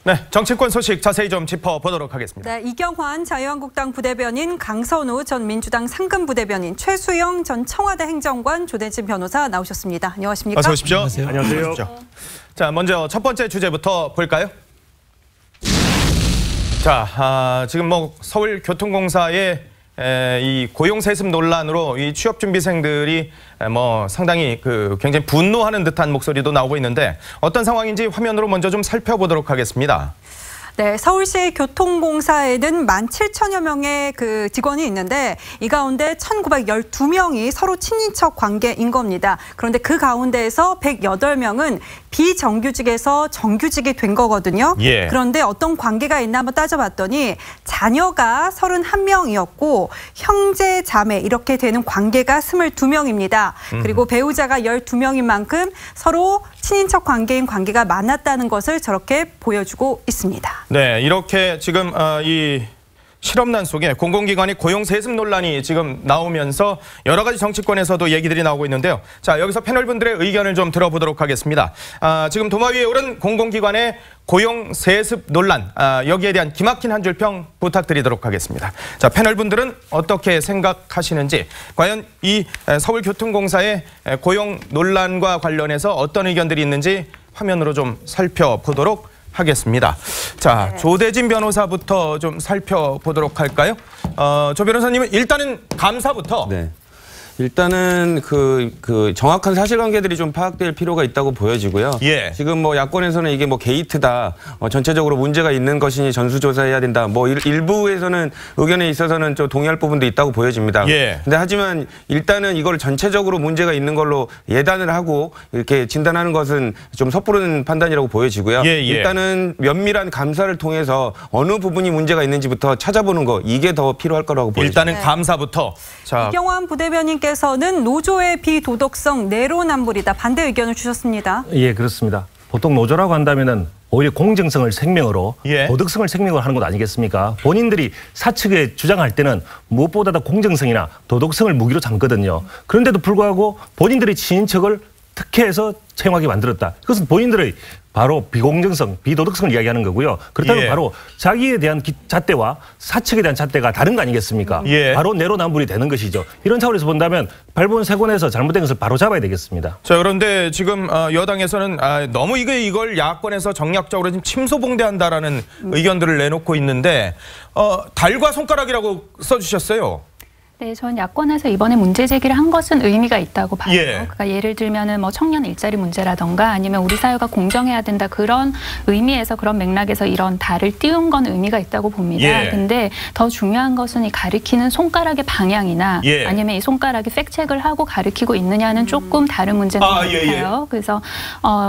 네, 정치권 소식 자세히 좀 짚어보도록 하겠습니다. 네, 이경환 자유한국당 부대변인, 강선우 전 민주당 상근 부대변인, 최수영 전 청와대 행정관, 조대진 변호사 나오셨습니다. 안녕하십니까? 어서 오십시오. 안녕하세요. 자, 먼저 첫 번째 주제부터 볼까요? 자, 지금 뭐 서울교통공사의 이 고용세습 논란으로 이 취업준비생들이 뭐 상당히 굉장히 분노하는 듯한 목소리도 나오고 있는데 어떤 상황인지 화면으로 먼저 좀 살펴보도록 하겠습니다. 네, 서울시 교통공사에는 17,000여 명의 직원이 있는데 이 가운데 1,912명이 서로 친인척 관계인 겁니다. 그런데 그 가운데에서 108명은 비정규직에서 정규직이 된 거거든요. 예. 그런데 어떤 관계가 있나 한번 따져봤더니 자녀가 31명이었고 형제, 자매 이렇게 되는 관계가 22명입니다. 그리고 배우자가 12명인 만큼 서로 친인척 관계인 관계가 많았다는 것을 저렇게 보여주고 있습니다. 네, 이렇게 지금 이 실업난 속에 공공기관의 고용세습 논란이 지금 나오면서 여러 가지 정치권에서도 얘기들이 나오고 있는데요. 자, 여기서 패널분들의 의견을 좀 들어보도록 하겠습니다. 지금 도마 위에 오른 공공기관의 고용세습 논란, 여기에 대한 기막힌 한 줄 평 부탁드리도록 하겠습니다. 자, 패널분들은 어떻게 생각하시는지, 과연 이 서울교통공사의 고용 논란과 관련해서 어떤 의견들이 있는지 화면으로 좀 살펴보도록 하겠습니다. 자, 조대진 변호사부터 좀 살펴보도록 할까요? 조 변호사님은 일단은 감사부터. 네. 일단은 정확한 사실관계들이 좀 파악될 필요가 있다고 보여지고요. 예. 지금 뭐 야권에서는 이게 뭐 게이트다, 전체적으로 문제가 있는 것이니 전수조사해야 된다. 뭐 일부에서는 의견에 있어서는 좀 동의할 부분도 있다고 보여집니다. 예. 근데 하지만 일단은 이걸 전체적으로 문제가 있는 걸로 예단을 하고 이렇게 진단하는 것은 좀 섣부른 판단이라고 보여지고요. 예. 일단은 면밀한 감사를 통해서 어느 부분이 문제가 있는지부터 찾아보는 거, 이게 더 필요할 거라고 보여집니다. 일단은 감사부터. 자, 이경환 부대변인께서는 노조의 비도덕성 내로남불이다, 반대 의견을 주셨습니다. 예, 그렇습니다. 보통 노조라고 한다면은 오히려 공정성을 생명으로, 예. 도덕성을 생명으로 하는 것 아니겠습니까? 본인들이 사측에 주장할 때는 무엇보다도 공정성이나 도덕성을 무기로 삼거든요. 그런데도 불구하고 본인들의 친인척을 특혜해서 채용하게 만들었다. 그것은 본인들의 바로 비공정성, 비도덕성을 이야기하는 거고요. 그렇다면 예. 바로 자기에 대한 잣대와 사측에 대한 잣대가 다른 거 아니겠습니까? 예. 바로 내로남불이 되는 것이죠. 이런 차원에서 본다면 발본 세권에서 잘못된 것을 바로 잡아야 되겠습니다. 자, 그런데 지금 여당에서는 너무 이걸 야권에서 정략적으로 지금 침소봉대한다라는 의견들을 내놓고 있는데 달과 손가락이라고 써주셨어요. 네, 전 야권에서 이번에 문제 제기를 한 것은 의미가 있다고 봐요. 예. 그러니까 예를 들면은 뭐 청년 일자리 문제라던가 아니면 우리 사회가 공정해야 된다, 그런 의미에서, 그런 맥락에서 이런 달을 띄운 건 의미가 있다고 봅니다. 예. 근데 더 중요한 것은 이 가리키는 손가락의 방향이나 예. 아니면 이 손가락이 팩체크를 하고 가리키고 있느냐는 조금 다른 문제인 것 같아요. 그래서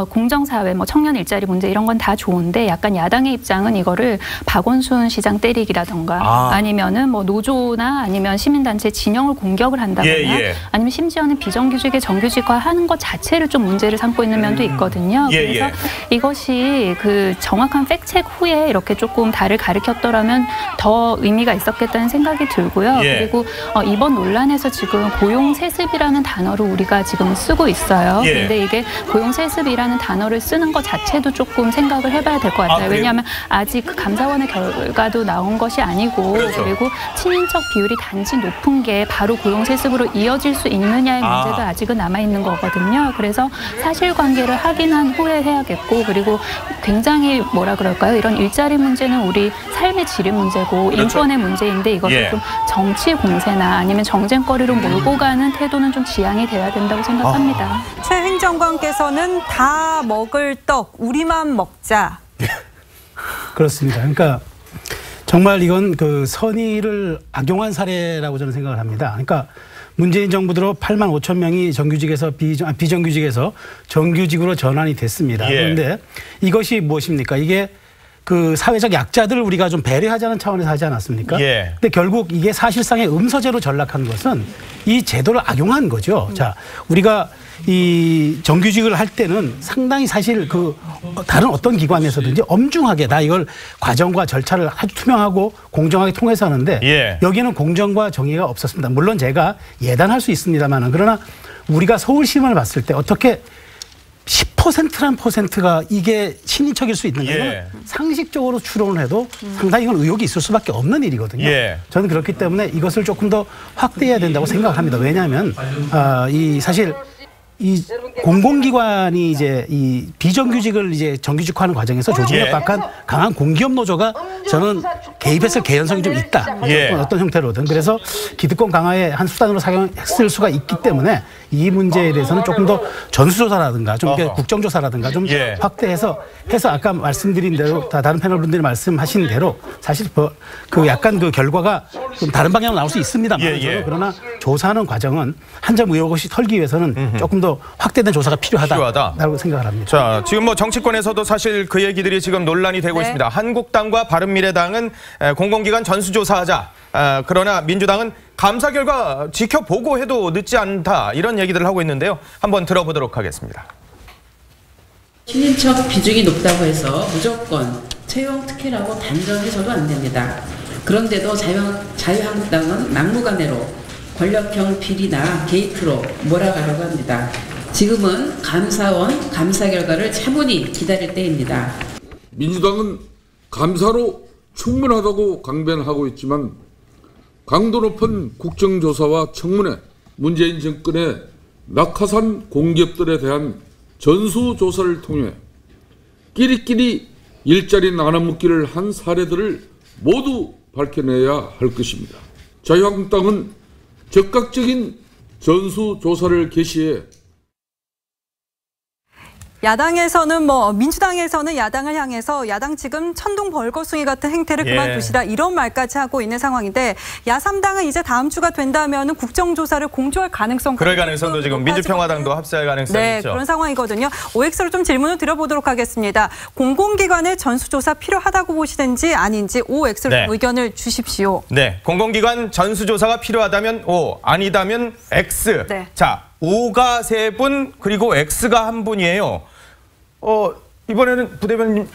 공정사회, 뭐 청년 일자리 문제 이런 건 다 좋은데 약간 야당의 입장은 이거를 박원순 시장 때리기라던가 아니면은 뭐 노조나 아니면 시민단체 진영을 공격을 한다거나 아니면 심지어는 비정규직의 정규직화하는 것 자체를 좀 문제를 삼고 있는 면도 있거든요. 그래서 이것이 정확한 팩체크 후에 이렇게 조금 달을 가리켰더라면 더 의미가 있었겠다는 생각이 들고요. 그리고 이번 논란에서 지금 고용세습이라는 단어를 우리가 지금 쓰고 있어요. 근데 이게 고용세습이라는 단어를 쓰는 것 자체도 조금 생각을 해봐야 될 것 같아요. 왜냐하면 아직 감사원의 결과도 나온 것이 아니고, 그리고 친인척 비율이 단지 높은 게 바로 고용세습으로 이어질 수 있느냐의 문제가 아직은 남아있는 거거든요. 그래서 사실관계를 확인한 후에 해야겠고, 그리고 굉장히 뭐라 그럴까요? 이런 일자리 문제는 우리 삶의 질의 문제고 인권의 문제인데 이것을 좀 정치 공세나 아니면 정쟁거리로 몰고 가는 태도는 좀 지양이 돼야 된다고 생각합니다. 최 행정관께서는 다 먹을 떡 우리만 먹자. 그렇습니다. 그러니까 정말 이건 선의를 악용한 사례라고 저는 생각을 합니다. 그러니까 문재인 정부 들어 8만 5천 명이 정규직에서 비정규직에서 정규직으로 전환이 됐습니다. 그런데 이것이 무엇입니까? 이게 사회적 약자들을 우리가 좀 배려하자는 차원에서 하지 않았습니까? 근데 결국 이게 사실상의 음서제로 전락한 것은 이 제도를 악용한 거죠. 자, 우리가 이 정규직을 할 때는 상당히 사실 다른 어떤 기관에서든지 엄중하게 다 이걸 과정과 절차를 아주 투명하고 공정하게 통해서 하는데 여기는 공정과 정의가 없었습니다. 물론 제가 예단할 수 있습니다만은, 그러나 우리가 서울시민을 봤을 때 어떻게 10%란 퍼센트가 이게 친인척일 수 있는 거는 예. 상식적으로 추론을 해도 상당히 이건 의혹이 있을 수밖에 없는 일이거든요. 예. 저는 그렇기 때문에 이것을 조금 더 확대해야 된다고 생각합니다. 왜냐하면 사실 이 공공기관이 이제 이 비정규직을 이제 정규직화하는 과정에서 조직력 예. 강한 공기업 노조가 저는 개입했을 개연성이 좀 있다. 예. 어떤 형태로든. 그래서 기득권 강화의 한 수단으로 사용했을 수가 있기 때문에 이 문제에 대해서는 조금 더 전수조사라든가 좀 이렇게 국정조사라든가 좀 예. 확대해서 아까 말씀드린 대로 다른 패널분들이 말씀하신 대로 사실 그 약간 그 결과가 좀 다른 방향으로 나올 수 있습니다만 예. 그러나 조사하는 과정은 한 점 의혹 없이 털기 위해서는 조금 더 확대된 조사가 필요하다라고 생각을 합니다. 자, 지금 뭐 정치권에서도 사실 그 얘기들이 지금 논란이 되고 네. 있습니다. 한국당과 바른미래당은 공공기관 전수조사하자. 그러나 민주당은 감사 결과 지켜보고 해도 늦지 않다. 이런 얘기들을 하고 있는데요. 한번 들어보도록 하겠습니다. 친인척 비중이 높다고 해서 무조건 채용 특혜라고 단정해서도 안 됩니다. 그런데도 자유한국당은 막무가내로 권력형 비리나 게이트로 몰아가려고 합니다. 지금은 감사원 감사 결과를 차분히 기다릴 때입니다. 민주당은 감사로 충분하다고 강변하고 있지만 강도 높은 국정조사와 청문회, 문재인 정권의 낙하산 공기업들에 대한 전수조사를 통해 끼리끼리 일자리 나눠먹기를 한 사례들을 모두 밝혀내야 할 것입니다. 자유한국당은 적극적인 전수조사를 개시해 야당에서는 민주당에서는 야당을 향해서 야당 지금 천둥 벌거숭이 같은 행태를 예. 그만두시라 이런 말까지 하고 있는 상황인데 야3당은 이제 다음 주가 된다면 국정조사를 공조할 가능성 그럴 가능성도 지금 민주평화당도 합세할 가능성이 네, 있죠. 그런 상황이거든요. OX로 좀 질문을 드려보도록 하겠습니다. 공공기관의 전수조사 필요하다고 보시는지 아닌지 OX로 네. 의견을 주십시오. 네, 공공기관 전수조사가 필요하다면 O, 아니다면 X. 네. 자, O가 3분 그리고 X가 1분이에요. 이번에는 부대변인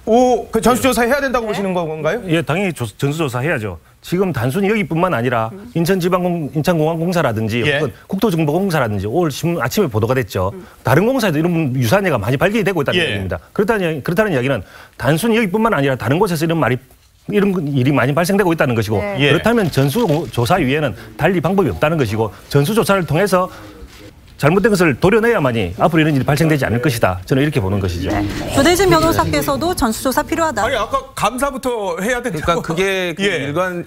O 그 전수조사 해야 된다고 보시는 건가요? 예, 당연히 전수조사 해야죠. 지금 단순히 여기뿐만 아니라 인천공항공사라든지 예. 어떤 국토정보공사라든지 오늘 아침에 보도가 됐죠. 다른 공사에도 이런 유사한 예가 많이 발견이 되고 있다는 예. 얘기입니다. 그렇다는 이야기는 단순히 여기뿐만 아니라 다른 곳에서 이런 일이 많이 발생되고 있다는 것이고 네. 그렇다면 전수조사 위에는 달리 방법이 없다는 것이고 전수조사를 통해서 잘못된 것을 도려내야만이 앞으로 이런 일이 발생되지 않을 것이다. 저는 이렇게 보는 것이죠. 조대진 변호사께서도 전수조사 필요하다. 아니 아까 감사부터 해야 된다고. 그러니까 그게 일반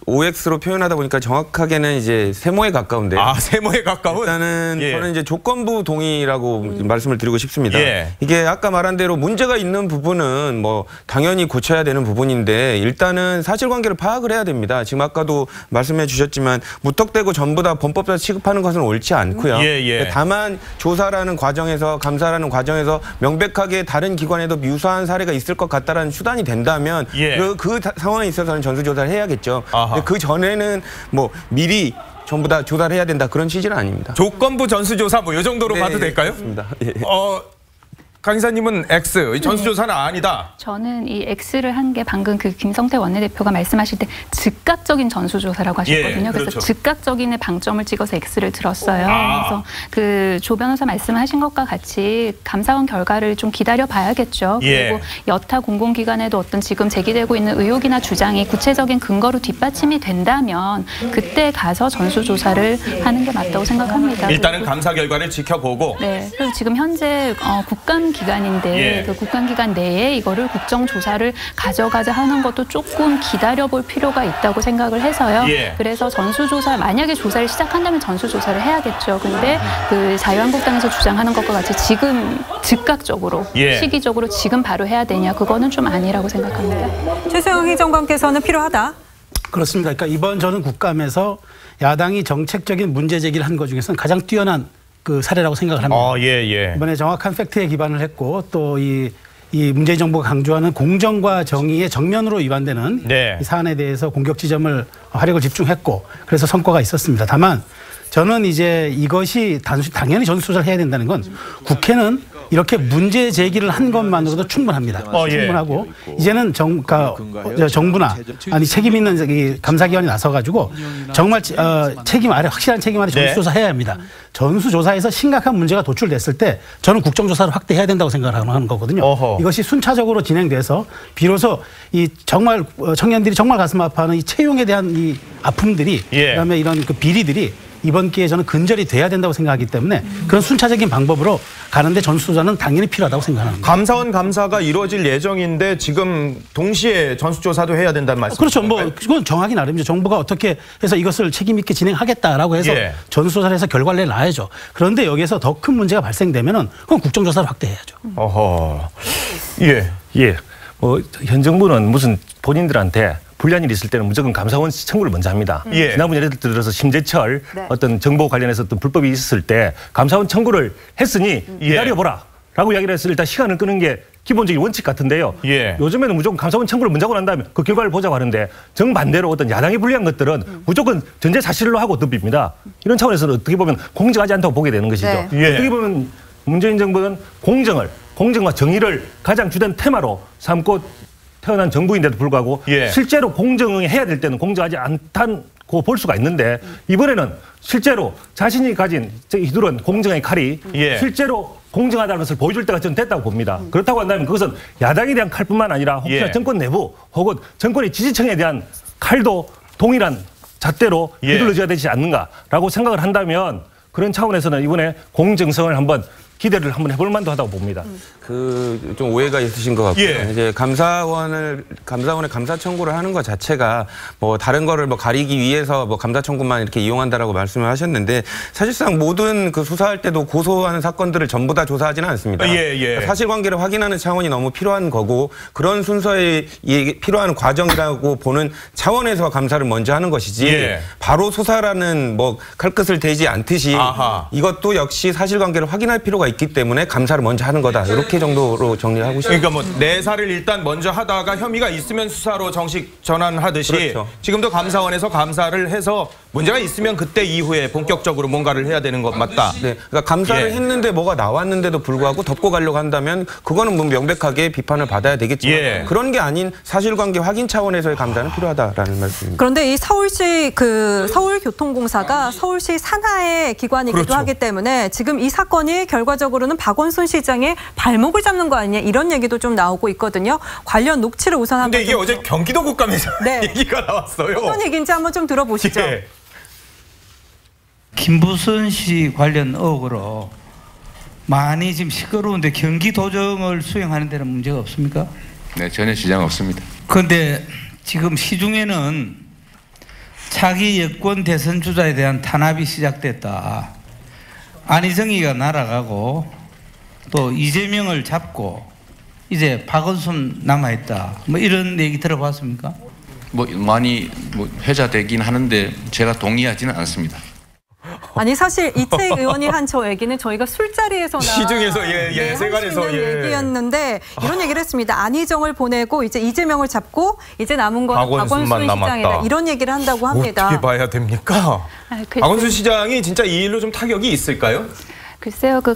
OX로 표현하다 보니까 정확하게는 이제 세모에 가까운데. 세모에 가까운. 일단은 예. 저는 이제 조건부 동의라고 말씀을 드리고 싶습니다. 예. 이게 아까 말한 대로 문제가 있는 부분은 뭐 당연히 고쳐야 되는 부분인데 일단은 사실관계를 파악을 해야 됩니다. 지금 아까도 말씀해 주셨지만 무턱대고 전부 다 범법자 취급하는 것은 옳지 않고요. 예. 다만 조사라는 과정에서 감사라는 과정에서 명백하게 다른 기관에도 유사한 사례가 있을 것 같다라는 수단이 된다면 예. 그 상황에 있어서는 전수조사를 해야겠죠. 아하. 그 전에는 뭐 미리 전부 다 조사를 해야 된다 그런 취지는 아닙니다. 조건부 전수조사 뭐 이 정도로 봐도 될까요? 그렇습니다. 예. 강 이사님은 X, 전수조사는 아니다. 저는 이 X를 한 게 방금 그 김성태 원내대표가 말씀하실 때 즉각적인 전수조사라고 하셨거든요. 예, 그렇죠. 그래서 즉각적인의 방점을 찍어서 X를 들었어요. 그래서 그 조 변호사 말씀하신 것과 같이 감사원 결과를 좀 기다려 봐야겠죠. 예. 그리고 여타 공공기관에도 어떤 지금 제기되고 있는 의혹이나 주장이 구체적인 근거로 뒷받침이 된다면 그때 가서 전수조사를 하는 게 맞다고 생각합니다. 일단은 감사 결과를 지켜보고. 네. 그리고 지금 현재 국감기간인데 예. 그 국감기간 내에 이거를 국정조사를 가져가자 하는 것도 조금 기다려볼 필요가 있다고 생각을 해서요. 예. 그래서 전수조사 만약에 조사를 시작한다면 전수조사를 해야겠죠. 근데 그 자유한국당에서 주장하는 것과 같이 지금 즉각적으로 예. 시기적으로 지금 바로 해야 되냐 그거는 좀 아니라고 생각합니다. 최수영 행정관께서는 필요하다. 그렇습니다. 그러니까 이번 저는 국감에서 야당이 정책적인 문제 제기를 한 것 중에서는 가장 뛰어난 그 사례라고 생각을 합니다. 예. 이번에 정확한 팩트에 기반을 했고 또 이 문재인 정부가 강조하는 공정과 정의의 정면으로 위반되는 네. 이 사안에 대해서 공격 지점을 화력을 집중했고 그래서 성과가 있었습니다. 다만 저는 이제 이것이 당연히 전수조사를 해야 된다는 건 국회는 이렇게 문제 제기를 한 것만으로도 충분합니다. 충분하고 이제는 정부나 아니 책임 있는 이 감사기관이 나서가지고 정말 확실한 책임 아래 전수조사해야 합니다. 전수조사에서 심각한 문제가 도출됐을 때 저는 국정조사를 확대해야 된다고 생각하는 거거든요. 이것이 순차적으로 진행돼서 비로소 이 정말 청년들이 정말 가슴 아파하는 이 채용에 대한 이 아픔들이 그다음에 이런 그 비리들이 이번 기회에 저는 근절이 돼야 된다고 생각하기 때문에 그런 순차적인 방법으로 가는데 전수조사는 당연히 필요하다고 생각합니다. 감사원 감사가 이루어질 예정인데 지금 동시에 전수조사도 해야 된다는 말씀이죠? 그렇죠. 뭐 그건 정하기 나름이죠. 정부가 어떻게 해서 이것을 책임 있게 진행하겠다라고 해서 전수조사를 해서 결과를 내놔야죠. 그런데 여기에서 더 큰 문제가 발생되면은 그건 국정조사를 확대해야죠. 현 정부는 무슨 본인들한테 불리한 일이 있을 때는 무조건 감사원 청구를 먼저 합니다. 지난번 예를 들어서 심재철 어떤 정보 관련해서 어떤 불법이 있었을 때 감사원 청구를 했으니 기다려보라 라고 이야기를 해서 일단 시간을 끄는 게 기본적인 원칙 같은데요. 요즘에는 무조건 감사원 청구를 먼저 하고 난 다음에 그 결과를 보자고 하는데 정반대로 어떤 야당이 불리한 것들은 무조건 전제 사실로 하고 덮입니다. 이런 차원에서는 어떻게 보면 공정하지 않다고 보게 되는 것이죠. 어떻게 보면 문재인 정부는 공정과 정의를 가장 주된 테마로 삼고 태어난 정부인데도 불구하고 실제로 공정해야 될 때는 공정하지 않다고 볼 수가 있는데 이번에는 실제로 자신이 가진 휘두른 공정의 칼이 실제로 공정하다는 것을 보여줄 때가 저는 됐다고 봅니다. 그렇다고 한다면 그것은 야당에 대한 칼뿐만 아니라 혹시나 정권 내부 혹은 정권의 지지층에 대한 칼도 동일한 잣대로 휘둘러져야 되지 않는가라고 생각을 한다면 그런 차원에서는 이번에 공정성을 한번 기대를 한번 해볼 만도 하다고 봅니다. 좀 오해가 있으신 것 같고요. 이제 감사원의 감사 청구를 하는 것 자체가 뭐 다른 거를 뭐 가리기 위해서 뭐 감사 청구만 이렇게 이용한다라고 말씀을 하셨는데 사실상 모든 그 수사할 때도 고소하는 사건들을 전부 다 조사하지는 않습니다. 사실관계를 확인하는 차원이 너무 필요한 거고 그런 순서에 필요한 과정이라고 보는 차원에서 감사를 먼저 하는 것이지 바로 수사라는 뭐 칼끝을 대지 않듯이 이것도 역시 사실관계를 확인할 필요가 있기 때문에 감사를 먼저 하는 거다. 이렇게 정도로 정리하고 싶습니다. 그러니까 뭐 내사를 일단 먼저 하다가 혐의가 있으면 수사로 정식 전환하듯이 지금도 감사원에서 감사를 해서 문제가 있으면 그때 이후에 본격적으로 뭔가를 해야 되는 것 맞다. 그러니까 감사를 했는데 뭐가 나왔는데도 불구하고 덮고 가려고 한다면 그거는 뭐 명백하게 비판을 받아야 되겠지만 그런 게 아닌 사실관계 확인 차원에서의 감사는 필요하다라는 말씀입니다. 그런데 이 서울시 서울교통공사가 서울시 산하의 기관이기도 하기 때문에 지금 이 사건이 결과적으로는 박원순 시장의 발목을 잡는 거 아니냐 이런 얘기도 좀 나오고 있거든요. 관련 녹취를 우선 한번. 근데 이게 어제 경기도 국감에서 얘기가 나왔어요. 어떤 얘기인지 한번 좀 들어보시죠. 김부선 씨 관련 의혹으로 많이 지금 시끄러운데 경기도정을 수행하는 데는 문제가 없습니까? 네, 전혀 지장 없습니다. 그런데 지금 시중에는 차기 여권 대선 주자에 대한 탄압이 시작됐다. 안희정이가 날아가고 또 이재명을 잡고 이제 박원순 남아있다. 뭐 이런 얘기 들어봤습니까? 뭐 많이 회자되긴 하는데 제가 동의하지는 않습니다. 아니 사실 이태익 의원이 한 저 얘기는 저희가 술자리에서나 시중에서 세관에서 얘기였는데 이런 얘기를 했습니다. 안희정을 보내고 이제 이재명을 잡고 이제 남은 건 박원순 시장이다. 이런 얘기를 한다고 합니다. 어떻게 봐야 됩니까? 박원순 시장이 진짜 이 일로 좀 타격이 있을까요? 글쎄요, 그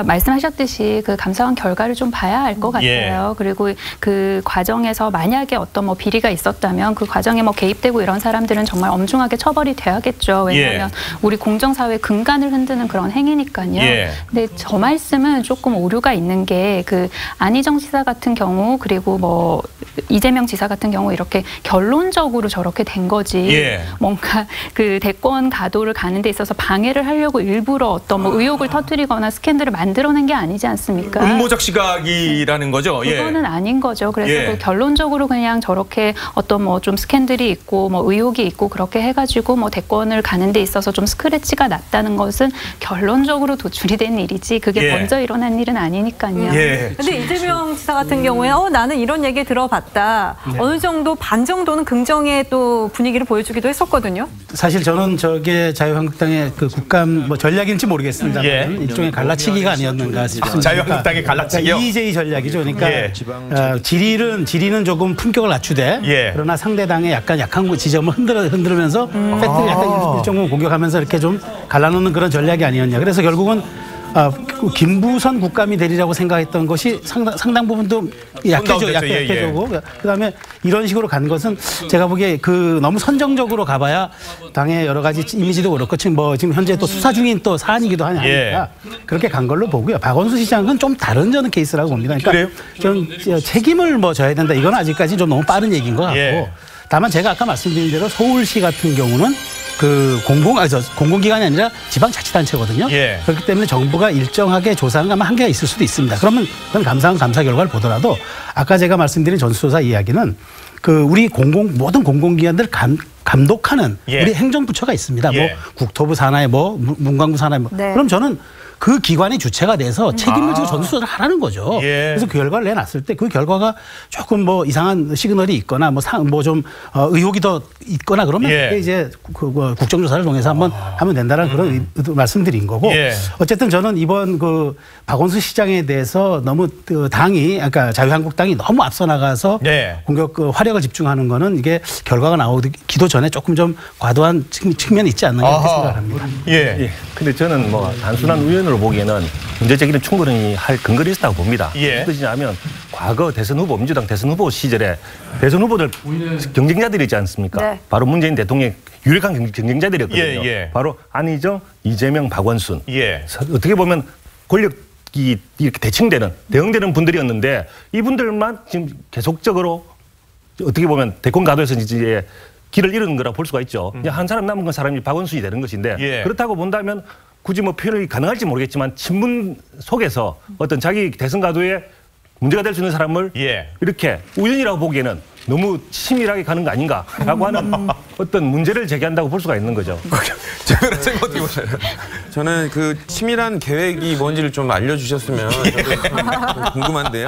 말씀하셨듯이 그 감사원 결과를 좀 봐야 알 것 같아요. 그리고 그 과정에서 만약에 어떤 뭐 비리가 있었다면 그 과정에 뭐 개입되고 이런 사람들은 정말 엄중하게 처벌이 돼야겠죠. 왜냐하면 우리 공정사회 근간을 흔드는 그런 행위니까요. 근데 저 말씀은 조금 오류가 있는 게 그 안희정 지사 같은 경우 그리고 뭐 이재명 지사 같은 경우 이렇게 결론적으로 저렇게 된 거지. 뭔가 그 대권 가도를 가는 데 있어서 방해를 하려고 일부러 어떤 뭐 의혹을 터뜨리거나 스캔들을 만들어낸 게 아니지 않습니까? 음모적 시각이라는 거죠. 그거는 아닌 거죠. 그래서 그 결론적으로 그냥 저렇게 어떤 뭐 좀 스캔들이 있고 뭐 의혹이 있고 그렇게 해가지고 뭐 대권을 가는 데 있어서 좀 스크래치가 났다는 것은 결론적으로 도출이 된 일이지 그게 먼저 일어난 일은 아니니까요. 근데 이재명 지사 같은 경우에 나는 이런 얘기 들어봤다. 어느 정도 반 정도는 긍정의 또 분위기를 보여주기도 했었거든요. 사실 저는 저게 자유한국당의 그 국감 뭐 전략인지 모르겠습니다. 일종의 갈라치기가 아니었는가 싶습니다. 자유한국당의 갈라치기요? EJ 전략이죠. 그러니까 질의는 조금 품격을 낮추되 그러나 상대당의 약간 약한 지점을 흔들면서 팩트를 약간 일정 부분 공격하면서 이렇게 좀 갈라놓는 그런 전략이 아니었냐. 그래서 결국은 김부선 국감이 되리라고 생각했던 것이 상당 부분도 약해지고 그다음에 이런 식으로 간 것은 제가 보기에 너무 선정적으로 가봐야 당의 여러 가지 이미지도 그렇고 지금 현재 또 수사 중인 또 사안이기도 하니까 그렇게 간 걸로 보고요. 박원순 시장은 좀 다른 저는 케이스라고 봅니다. 그러니까 좀 책임을 져야 된다. 이건 아직까지 좀 너무 빠른 얘기인 것 같고 다만 제가 아까 말씀드린 대로 서울시 같은 경우는 공공기관이 아니라 지방자치단체거든요. 그렇기 때문에 정부가 일정하게 조사하는 아마 한계가 있을 수도 있습니다. 그러면 그건 감사한 감사 결과를 보더라도 아까 제가 말씀드린 전수조사 이야기는 우리 모든 공공기관들 감독하는 우리 행정부처가 있습니다. 뭐 국토부 산하에 문광부 산하에 그럼 저는 그 기관이 주체가 돼서 책임을 지고 전수조사를 하라는 거죠. 그래서 그 결과를 내놨을 때 그 결과가 조금 이상한 시그널이 있거나 좀 의혹이 더 있거나 그러면 그게 이제 국정조사를 통해서 한번 하면 된다는 그런 말씀드린 거고 어쨌든 저는 이번 박원순 시장에 대해서 너무 당이 그러니까 자유한국당이 너무 앞서 나가서 공격 화력을 집중하는 거는 이게 결과가 나오기도 전에 조금 좀 과도한 측면이 있지 않나 이렇게 생각합니다. 근데 저는 단순한 우연으로 보기에는 문제 제기는 충분히 할 근거가 있다고 봅니다. 무슨 뜻이냐면 과거 민주당 대선 후보 시절에 대선 후보들 경쟁자들이 있지 않습니까? 바로 문재인 대통령의 유력한 경쟁자들이었거든요. 바로 안희정, 이재명, 박원순. 어떻게 보면 권력이 이렇게 대응되는 분들이었는데 이분들만 지금 계속적으로 어떻게 보면 대권가도에서 이제 길을 잃은 거라 볼 수가 있죠. 한 사람 남은 건 사람이 박원순이 되는 것인데 그렇다고 본다면 굳이 표현이 가능할지 모르겠지만 친문 속에서 어떤 자기 대선 가도에 문제가 될 수 있는 사람을 이렇게 우연이라고 보기에는 너무 치밀하게 가는 거 아닌가라고 하는 어떤 문제를 제기한다고 볼 수가 있는 거죠. 저는 치밀한 계획이 뭔지를 좀 알려주셨으면 궁금한데요.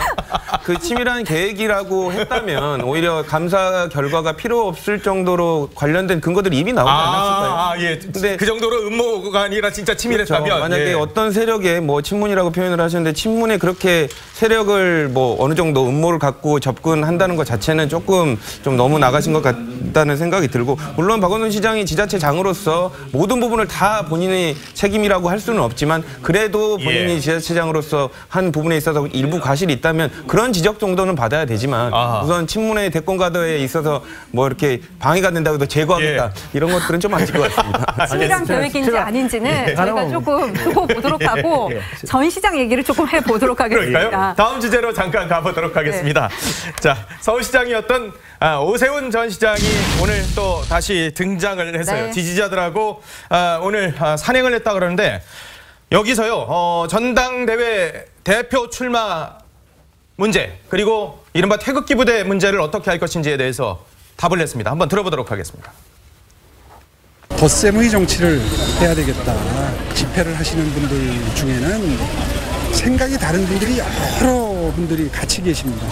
치밀한 계획이라고 했다면 오히려 감사 결과가 필요 없을 정도로 관련된 근거들이 이미 나오지 않았을까요? 근데 그 정도로 음모가 아니라 진짜 치밀했다면 그렇죠. 만약에 어떤 세력에 친문이라고 표현을 하셨는데 친문에 그렇게 세력을 어느 정도 음모를 갖고 접근한다는 것 자체는 조금 좀 너무 나가신 것 같다는 생각이 들고 물론 박원순 시장이 지자체장으로서 모든 부분을 다 본인의 책임이라고 할 수는 없지만 그래도 본인이 지자체장으로서 한 부분에 있어서 일부 과실이 있다면 그런 지적 정도는 받아야 되지만 우선 친문의 대권가도에 있어서 이렇게 방해가 된다고 해서 제거하겠다 이런 것들은 좀 아닐 것 같습니다. 치밀한 계획인지 아닌지는 저희가 조금 두고 보도록 하고 전 시장 얘기를 조금 해보도록 하겠습니다. 그럴까요? 다음 주제로 잠깐 가보도록 하겠습니다. 자, 서울시장이었던 오세훈 전 시장이 오늘 또 다시 등장을 했어요. 지지자들하고 오늘 산행을 했다 그러는데 여기서요 전당대회 대표 출마 문제 그리고 이른바 태극기 부대 문제를 어떻게 할 것인지에 대해서 답을 냈습니다. 한번 들어보도록 하겠습니다. 덧셈의 정치를 해야 되겠다. 집회를 하시는 분들 중에는 생각이 다른 분들이 여러 분들이 같이 계십니다.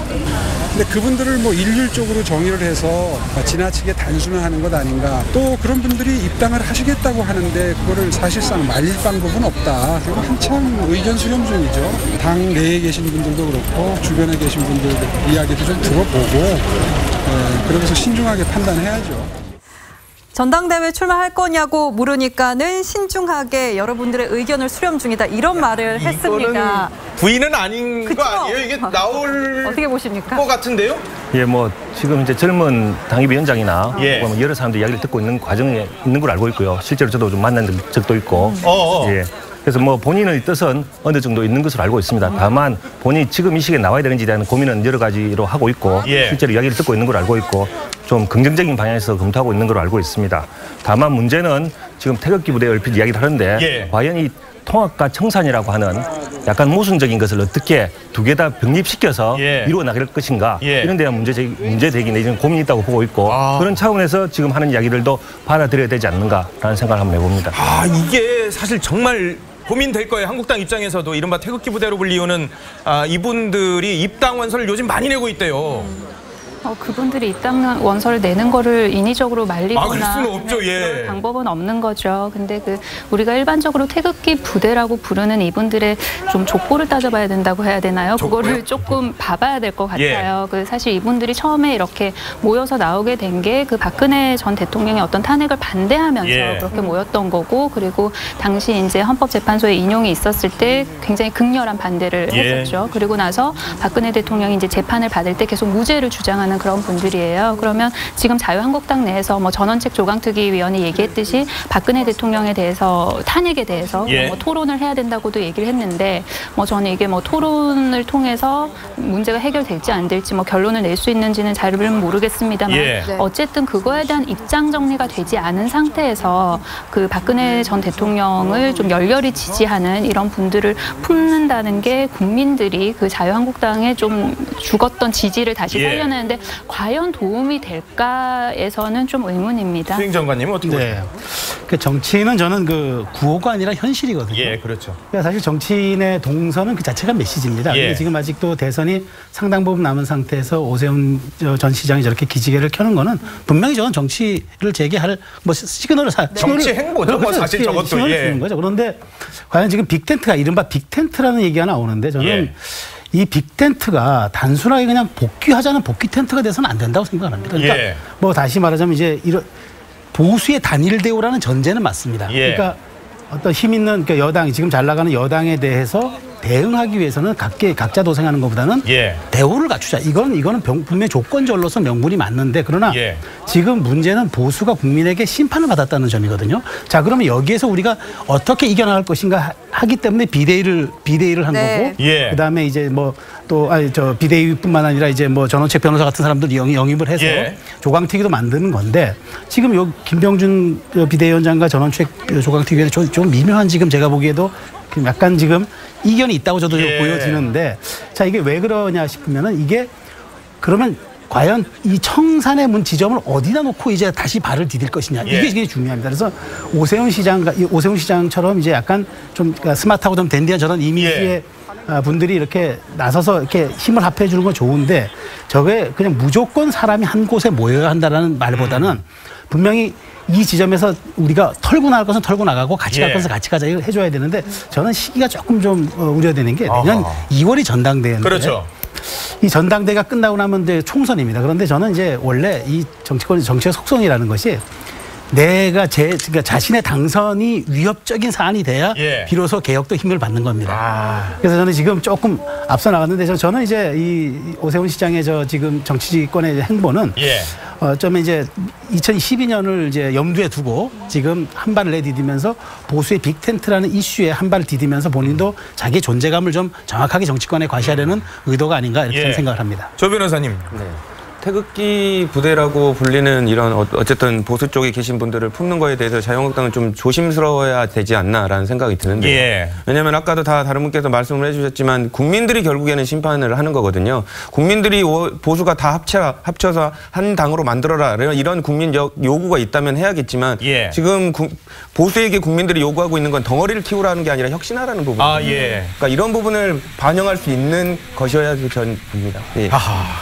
근데 그분들을 일률적으로 정의를 해서 지나치게 단순화하는 것 아닌가. 또 그런 분들이 입당을 하시겠다고 하는데 그거를 사실상 말릴 방법은 없다. 그리고 한참 의견 수렴 중이죠. 당 내에 계신 분들도 그렇고 주변에 계신 분들 이야기도 좀 들어보고 그러면서 신중하게 판단해야죠. 전당대회 출마할 거냐고 물으니까는 신중하게 여러분들의 의견을 수렴 중이다 이런 말을 했습니다. 부인은 아닌 거 아니에요? 이게 나올 어떻게 보십니까? 것 같은데요? 지금 이제 젊은 당협위원장이나 여러 사람들 이야기를 듣고 있는 과정에 있는 걸 알고 있고요. 실제로 저도 좀 만난 적도 있고. 그래서 본인의 뜻은 어느 정도 있는 것으로 알고 있습니다. 다만 본인이 지금 이 시기에 나와야 되는지에 대한 고민은 여러 가지로 하고 있고 실제로 이야기를 듣고 있는 걸 알고 있고 좀 긍정적인 방향에서 검토하고 있는 걸 알고 있습니다. 다만 문제는 지금 태극기 부대 얼핏 이야기를 하는데 과연 이 통합과 청산이라고 하는 약간 모순적인 것을 어떻게 두 개 다 병립시켜서 이루어 나갈 것인가 이런 데한 문제 제기 내지는 고민이 있다고 보고 있고 그런 차원에서 지금 하는 이야기들도 받아들여야 되지 않는가라는 생각을 한번 해봅니다. 이게 사실 정말 고민될 거예요. 한국당 입장에서도 이른바 태극기 부대로 불리우는 이분들이 입당 원서를 요즘 많이 내고 있대요. 그분들이 있다면 원서를 내는 거를 인위적으로 막을 말리거나 수는 없죠. 그럴 방법은 없는 거죠. 근데 우리가 일반적으로 태극기 부대라고 부르는 이분들의 좀 족보를 따져봐야 된다고 해야 되나요? 그거를 조금 봐봐야 될 것 같아요. 사실 이분들이 처음에 이렇게 모여서 나오게 된 게 그 박근혜 전 대통령의 어떤 탄핵을 반대하면서 그렇게 모였던 거고, 그리고 당시 이제 헌법재판소에 인용이 있었을 때 굉장히 극렬한 반대를 했었죠. 그리고 나서 박근혜 대통령이 이제 재판을 받을 때 계속 무죄를 주장하는 그런 분들이에요. 그러면 지금 자유한국당 내에서 뭐 전원책 조강특위위원이 얘기했듯이 박근혜 대통령에 대해서 탄핵에 대해서 뭐 토론을 해야 된다고도 얘기를 했는데, 뭐 저는 이게 뭐 토론을 통해서 문제가 해결될지 안 될지 뭐 결론을 낼 수 있는지는 잘 모르겠습니다만 어쨌든 그거에 대한 입장 정리가 되지 않은 상태에서 그 박근혜 전 대통령을 좀 열렬히 지지하는 이런 분들을 품는다는 게 국민들이 그 자유한국당에 좀 죽었던 지지를 다시 살려내는데 과연 도움이 될까에서는 좀 의문입니다. 수행 장관님은 어떻게 보세요? 그 정치는 저는 그 구호가 아니라 현실이거든요. 그렇죠. 그러니까 사실 정치인의 동선은 그 자체가 메시지입니다. 근데 지금 아직도 대선이 상당 부분 남은 상태에서 오세훈 전 시장이 저렇게 기지개를 켜는 거는 분명히 저는 정치를 재개할 뭐 시그널을 정치 행보죠. 뭐 사실 저것도 주는 거죠. 그런데 과연 지금 빅텐트가 이른바 빅텐트라는 얘기가 나오는데 저는 이 빅텐트가 단순하게 그냥 복귀하자는 복귀 텐트가 돼서는 안 된다고 생각합니다. 그러니까 뭐 다시 말하자면 이제 이런 보수의 단일 대우라는 전제는 맞습니다. 그러니까 어떤 힘 있는 여당이 지금 잘 나가는 여당에 대해서 대응하기 위해서는 각자 도생하는 것보다는 대우를 갖추자. 이거는 분명히 조건절로서 명분이 맞는데, 그러나 지금 문제는 보수가 국민에게 심판을 받았다는 점이거든요. 자, 그러면 여기에서 우리가 어떻게 이겨나갈 것인가 하기 때문에 비대위를 한 거고, 그다음에 이제 뭐 또 비대위뿐만 아니라 이제 뭐 전원책 변호사 같은 사람들 영입을 해서 조강특위도 만드는 건데, 지금 요 김병준 비대위원장과 전원책 조강특위에 좀 미묘한, 지금 제가 보기에도 약간 지금 이견이 있다고 저도 보여지는데, 자, 이게 왜 그러냐 싶으면은 이게 그러면 과연 이 청산의 문 지점을 어디다 놓고 이제 다시 발을 디딜 것이냐, 이게 되게 중요합니다. 그래서 오세훈 시장처럼 이제 약간 좀 스마트하고 좀 댄디한 저런 이미지의 분들이 이렇게 나서서 이렇게 힘을 합해 주는 건 좋은데, 저게 그냥 무조건 사람이 한 곳에 모여야 한다라는 말보다는 분명히 이 지점에서 우리가 털고 나갈 것은 털고 나가고 같이 갈 것은 같이 가자, 이걸 해줘야 되는데, 저는 시기가 조금 좀 우려되는 게 내년 2월이 전당대회인데, 이 전당대회가 끝나고 나면 이제 총선입니다. 그런데 저는 이제 원래 이 정치의 속성이라는 것이 내가 그러니까 자신의 당선이 위협적인 사안이 돼야 비로소 개혁도 힘을 받는 겁니다. 그래서 저는 지금 조금 앞서 나갔는데, 저는 이제 이 오세훈 시장의 지금 정치권의 행보는 좀 이제 2012년을 이제 염두에 두고 지금 한 발을 내디디면서 보수의 빅텐트라는 이슈에 한 발을 디디면서 본인도 자기 존재감을 좀 정확하게 정치권에 과시하려는 의도가 아닌가, 이렇게 생각을 합니다. 조 변호사님. 태극기 부대라고 불리는 이런 어쨌든 보수 쪽에 계신 분들을 품는 거에 대해서 자유한국당은 좀 조심스러워야 되지 않나라는 생각이 드는데, 왜냐하면 아까도 다른 분께서 말씀을 해주셨지만 국민들이 결국에는 심판을 하는 거거든요. 국민들이 보수가 다 합쳐서 한 당으로 만들어라, 이런 국민적 요구가 있다면 해야겠지만 지금 보수에게 국민들이 요구하고 있는 건 덩어리를 키우라는 게 아니라 혁신하라는 부분입니다. 그러니까 이런 부분을 반영할 수 있는 것이어야 전 봅니다.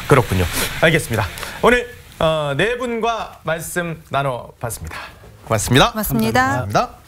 그렇군요. 알겠습니다. 오늘 네 분과 말씀 나눠봤습니다. 고맙습니다. 고맙습니다. 감사합니다.